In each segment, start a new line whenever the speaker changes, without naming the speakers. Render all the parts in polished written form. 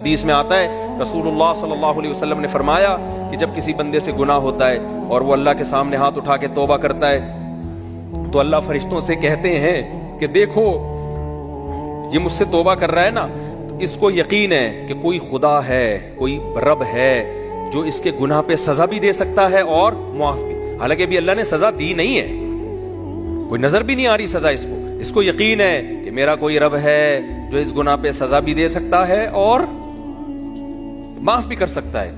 حدیث میں آتا ہے رسولullah صلی اللہ علیہ وسلم نے فرمایا کہ جب کسی بندے سے گناہ ہوتا ہے اور وہ اللہ کے سامنے ہاتھ اٹھا کے توبہ کرتا ہے تو اللہ فرشتوں سے کہتے ہیں کہ دیکھو یہ مجھ سے توبہ کر رہا ہے نا، تو اس کو یقین ہے کہ کوئی خدا ہے، کوئی رب ہے جو اس کے گناہ پہ سزا بھی دے سکتا ہے اور معاف بھی۔ حالانکہ ابھی اللہ نے سزا دی نہیں ہے، کوئی نظر بھی نہیں آ رہی سزا اس کو یقین ہے کہ میرا کوئی رب ہے جو اس گناہ پہ سزا بھی دے سکتا ہے اور معاف بھی کر سکتا ہے،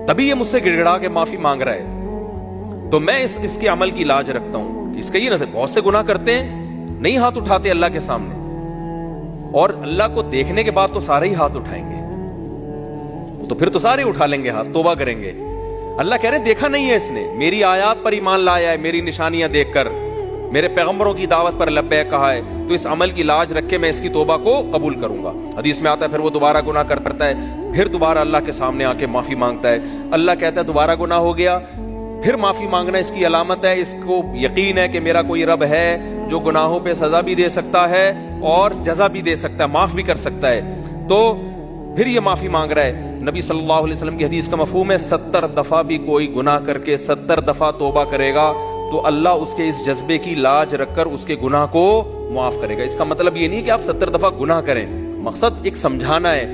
تبھی یہ مجھ سے گڑ گڑا کے معافی مانگ رہا ہے۔ تو میں اس کے عمل کی لاج رکھتا ہوں۔ اس کا یہ نہ بہت سے گناہ کرتے ہیں، نہیں ہاتھ اٹھاتے اللہ کے سامنے، اور اللہ کو دیکھنے کے بعد تو سارے ہی ہاتھ اٹھائیں گے، تو پھر تو سارے اٹھا لیں گے ہاتھ، توبہ کریں گے۔ اللہ کہہ رہے دیکھا نہیں ہے اس نے، میری آیات پر ایمان لایا ہے، میری نشانیاں دیکھ کر، میرے پیغمبروں کی دعوت پر لبیک کہا ہے، تو اس عمل کی لاج رکھ کے میں اس کی توبہ کو قبول کروں گا۔ حدیث میں آتا ہے پھر وہ دوبارہ گناہ کرتا ہے، پھر دوبارہ اللہ کے سامنے آ کے معافی مانگتا ہے۔ اللہ کہتا ہے دوبارہ گناہ ہو گیا، پھر معافی مانگنا اس کی علامت ہے، اس کو یقین ہے کہ میرا کوئی رب ہے جو گناہوں پہ سزا بھی دے سکتا ہے اور جزا بھی دے سکتا ہے، معاف بھی کر سکتا ہے، تو پھر یہ معافی مانگ رہا ہے۔ نبی صلی اللہ علیہ وسلم کی حدیث کا مفہوم ہے 70 دفعہ بھی کوئی گناہ کر کے 70 دفعہ توبہ کرے گا تو اللہ اس کے اس جذبے کی لاج رکھ کر اس کے گناہ کو معاف کرے گا۔ اس کا مطلب یہ نہیں کہ آپ 70 دفعہ گناہ کریں، مقصد ایک سمجھانا ہے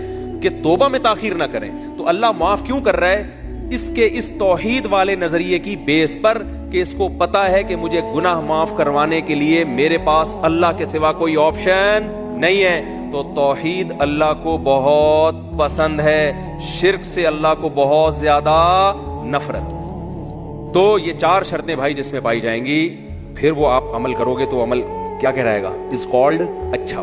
کہ توبہ میں تاخیر نہ کریں۔ تو اللہ معاف کیوں کر رہا ہے؟ اس کے اس توحید والے نظریے کی بیس پر کہ اس کو پتا ہے کہ مجھے گناہ معاف کروانے کے لیے میرے پاس اللہ کے سوا کوئی آپشن نہیں ہے۔ تو توحید اللہ کو بہت پسند ہے، شرک سے اللہ کو بہت زیادہ نفرت۔ تو یہ 4 شرطیں بھائی جس میں پائی جائیں گی، پھر وہ آپ عمل کرو گے تو عمل کیا کہلائے گا؟ از کالڈ اچھا۔